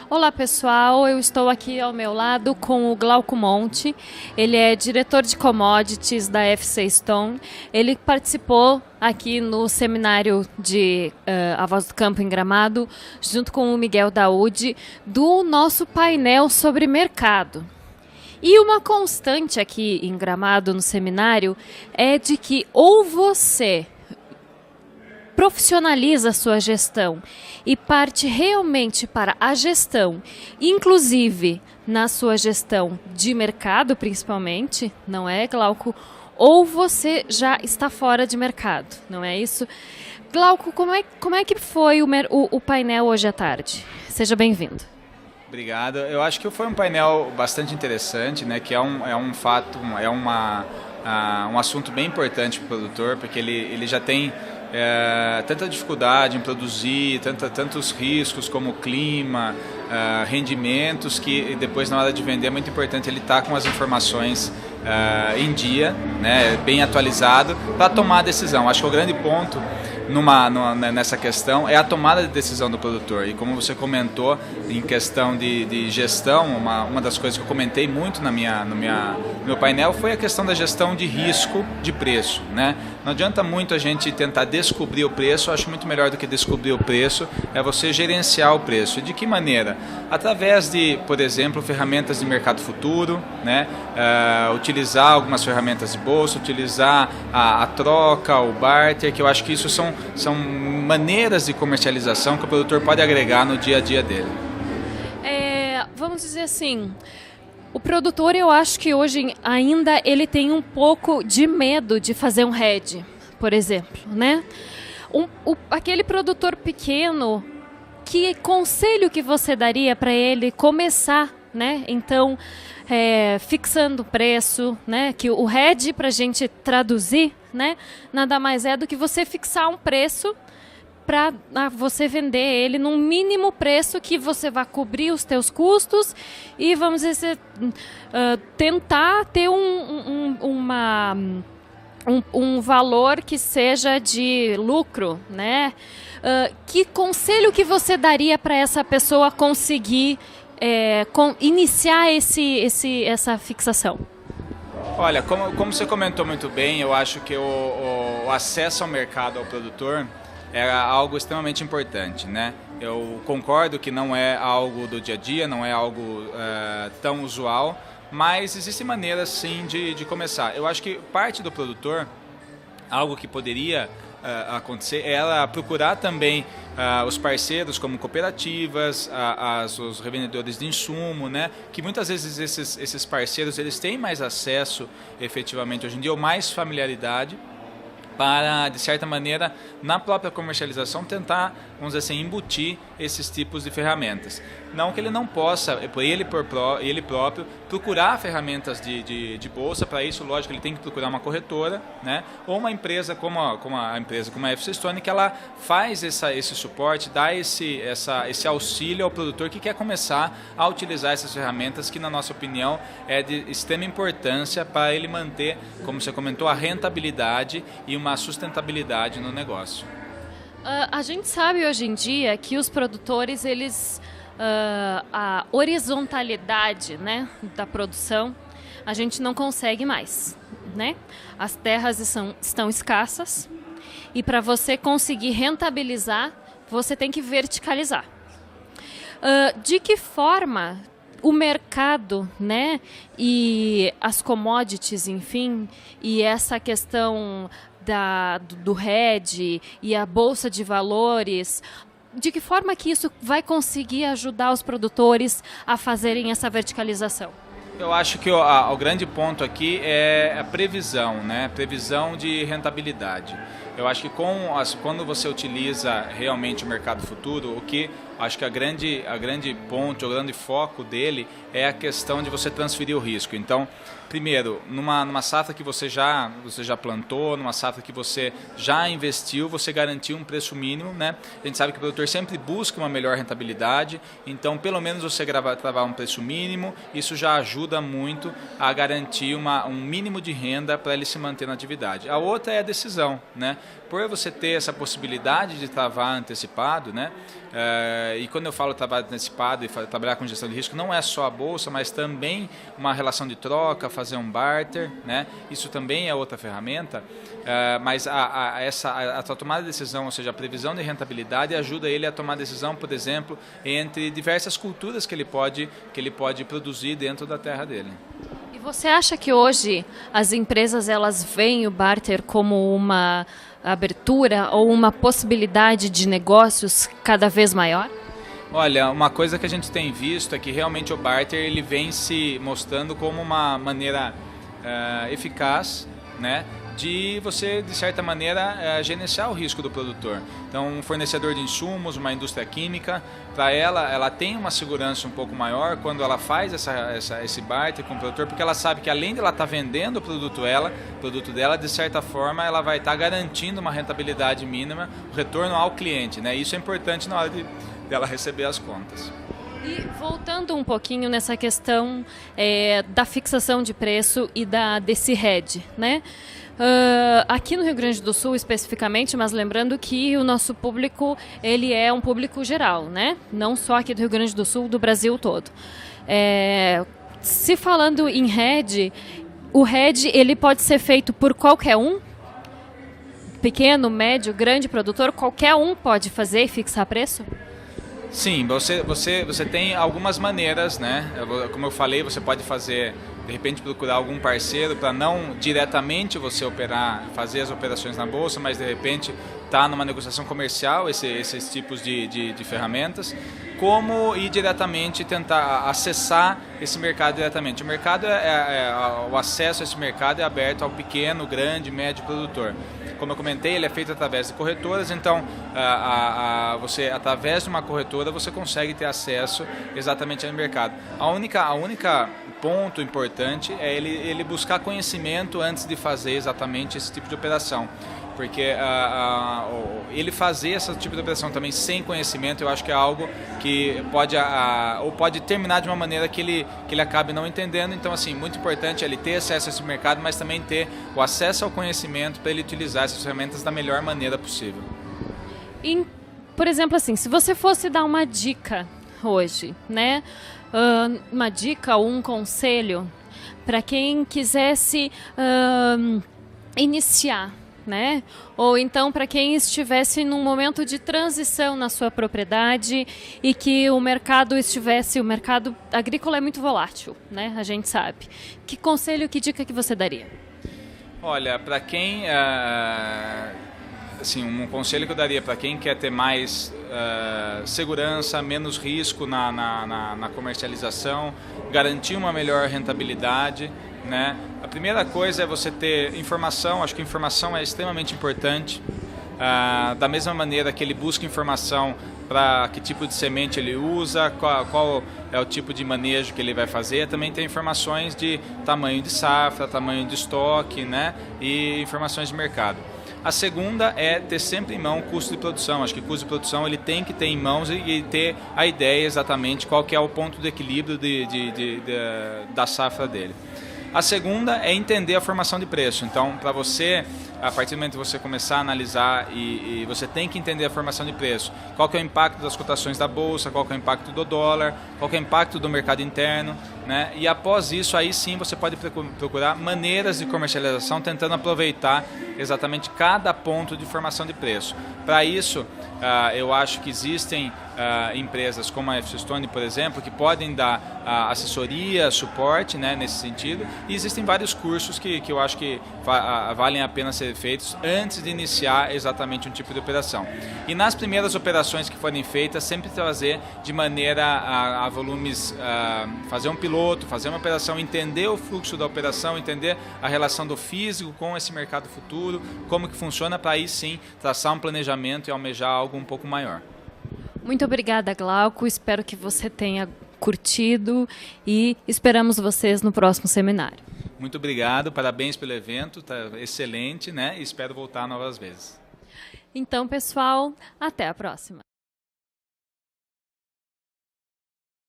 Olá pessoal, eu estou aqui ao meu lado com o Glauco Monte. Ele é diretor de commodities da FC Stone. Ele participou aqui no seminário de A Voz do Campo em Gramado, junto com o Miguel Daúde, do nosso painel sobre mercado. E uma constante aqui em Gramado, no seminário, é de que ou você profissionaliza a sua gestão e parte realmente para a gestão, inclusive na sua gestão de mercado, principalmente, não é, Glauco? Ou você já está fora de mercado, não é isso? Glauco, como é que foi o painel hoje à tarde? Seja bem-vindo. Obrigado. Eu acho que foi um painel bastante interessante, né? Que é um fato, um assunto bem importante para o produtor, porque ele já tem tanta dificuldade em produzir, tantos riscos como clima, rendimentos, que depois na hora de vender é muito importante ele estar com as informações em dia, né, bem atualizado, para tomar a decisão. Acho que o grande ponto nessa questão é a tomada de decisão do produtor. E como você comentou em questão de gestão, uma das coisas que eu comentei muito no meu painel foi a questão da gestão de risco de preço, né? Não adianta muito a gente tentar descobrir o preço. Eu acho muito melhor do que descobrir o preço é você gerenciar o preço. E de que maneira? Através de, por exemplo, ferramentas de mercado futuro, né? Utilizar algumas ferramentas de bolsa, utilizar a troca, o barter, que eu acho que isso são maneiras de comercialização que o produtor pode agregar no dia a dia dele. Vamos dizer assim, o produtor, eu acho que hoje ainda ele tem um pouco de medo de fazer um hedge, por exemplo, né? Aquele produtor pequeno, que conselho que você daria para ele começar, né? Então, fixando o preço, né? Que o hedge, para a gente traduzir, né? Nada mais é do que você fixar um preço para você vender ele num mínimo preço que você vai cobrir os teus custos e, vamos dizer, tentar ter um valor que seja de lucro, né? Que conselho que você daria para essa pessoa conseguir iniciar essa fixação? Olha, como você comentou muito bem, eu acho que o acesso ao mercado ao produtor é algo extremamente importante, né? Eu concordo que não é algo do dia a dia, não é algo tão usual, mas existem maneiras sim de começar. Eu acho que parte do produtor, algo que poderia acontecer, é ela procurar também os parceiros como cooperativas, os revendedores de insumo, né? Que muitas vezes esses parceiros eles têm mais acesso efetivamente hoje em dia, ou mais familiaridade, para, de certa maneira, na própria comercialização, tentar, vamos dizer assim, embutir esses tipos de ferramentas. Não que ele não possa, por ele próprio, procurar ferramentas de bolsa. Para isso, lógico, ele tem que procurar uma corretora, né? Ou uma empresa como a FC Stone, que ela faz esse suporte, dá esse auxílio ao produtor que quer começar a utilizar essas ferramentas, que, na nossa opinião, é de extrema importância para ele manter, como você comentou, a rentabilidade e uma sustentabilidade no negócio. A gente sabe hoje em dia que os produtores, a horizontalidade, né, da produção, a gente não consegue mais, né? As terras estão escassas e para você conseguir rentabilizar, você tem que verticalizar. De que forma o mercado, né, e as commodities, enfim, e essa questão do hedge e a bolsa de valores, de que forma que isso vai conseguir ajudar os produtores a fazerem essa verticalização? Eu acho que o grande ponto aqui é a previsão, né? Previsão de rentabilidade. Eu acho que quando você utiliza realmente o mercado futuro, acho que o grande foco dele é a questão de você transferir o risco. Então, primeiro, numa safra que você já plantou, numa safra que você já investiu, você garantiu um preço mínimo, né? A gente sabe que o produtor sempre busca uma melhor rentabilidade, então pelo menos você travar um preço mínimo, isso já ajuda muito a garantir um mínimo de renda para ele se manter na atividade. A outra é a decisão, né? por você ter essa possibilidade de travar antecipado, né? E quando eu falo trabalho antecipado e trabalhar com gestão de risco, não é só a bolsa, mas também uma relação de troca, fazer um barter, né? Isso também é outra ferramenta, mas a tomada de decisão, ou seja, a previsão de rentabilidade ajuda ele a tomar decisão, por exemplo, entre diversas culturas que ele pode produzir dentro da terra dele. E você acha que hoje as empresas elas veem o barter como uma abertura ou uma possibilidade de negócios cada vez maior? Olha, uma coisa que a gente tem visto é que realmente o barter ele vem se mostrando como uma maneira eficaz, né, de você, de certa maneira, gerenciar o risco do produtor. Então, um fornecedor de insumos, uma indústria química, para ela tem uma segurança um pouco maior quando ela faz esse barter com o produtor, porque ela sabe que além de ela estar vendendo o produto dela, de certa forma, ela vai estar garantindo uma rentabilidade mínima, o retorno ao cliente, né? Isso é importante na hora dela receber as contas. E voltando um pouquinho nessa questão da fixação de preço e desse hedge, né? Aqui no Rio Grande do Sul especificamente, mas lembrando que o nosso público ele é um público geral, né? Não só aqui do Rio Grande do Sul, do Brasil todo. Se falando em hedge, o hedge ele pode ser feito por qualquer um? Pequeno, médio, grande produtor, qualquer um pode fazer e fixar preço? Sim, você tem algumas maneiras, né? Como eu falei, você pode fazer, de repente procurar algum parceiro para não diretamente você fazer as operações na bolsa, mas de repente estar numa negociação comercial, esses tipos de ferramentas, como ir diretamente tentar acessar esse mercado diretamente. O mercado o acesso a esse mercado é aberto ao pequeno, grande, médio produtor. Como eu comentei, ele é feito através de corretoras, então você, através de uma corretora, você consegue ter acesso exatamente ao mercado. A única ponto importante é ele buscar conhecimento antes de fazer exatamente esse tipo de operação. Porque ele fazer esse tipo de operação também sem conhecimento, eu acho que é algo que pode terminar de uma maneira que ele acabe não entendendo. Então, assim, muito importante ele ter acesso a esse mercado, mas também ter o acesso ao conhecimento para ele utilizar essas ferramentas da melhor maneira possível. E, por exemplo, assim, se você fosse dar uma dica hoje, né? Uma dica ou um conselho para quem quisesse iniciar, né? Ou então para quem estivesse num momento de transição na sua propriedade e que o mercado agrícola é muito volátil, né? A gente sabe. Que conselho, que dica que você daria? Olha, para quem assim, um conselho que eu daria para quem quer ter mais segurança, menos risco na comercialização, garantir uma melhor rentabilidade, né? A primeira coisa é você ter informação. Acho que informação é extremamente importante. Da mesma maneira que ele busca informação para que tipo de semente ele usa, qual é o tipo de manejo que ele vai fazer, também tem informações de tamanho de safra, tamanho de estoque, né? E informações de mercado. A segunda é ter sempre em mão o custo de produção. Acho que o custo de produção ele tem que ter em mãos e ter a ideia exatamente qual que é o ponto de equilíbrio da safra dele. A segunda é entender a formação de preço. Então, para você, a partir do momento que você começar a analisar e você tem que entender a formação de preço, qual que é o impacto das cotações da bolsa, qual que é o impacto do dólar, qual que é o impacto do mercado interno, né? E após isso, aí sim você pode procurar maneiras de comercialização tentando aproveitar exatamente cada ponto de formação de preço. Para isso, eu acho que existem empresas como a F-Stone, por exemplo, que podem dar assessoria, suporte, né, nesse sentido, e existem vários cursos que eu acho que valem a pena ser feitos antes de iniciar exatamente um tipo de operação. E nas primeiras operações que forem feitas, sempre trazer de maneira a volumes, fazer um piloto, fazer uma operação, entender o fluxo da operação, entender a relação do físico com esse mercado futuro, como que funciona, para aí sim traçar um planejamento e almejar algo um pouco maior. Muito obrigada, Glauco. Espero que você tenha curtido e esperamos vocês no próximo seminário. Muito obrigado, parabéns pelo evento, tá excelente, né? E espero voltar novas vezes. Então, pessoal, até a próxima.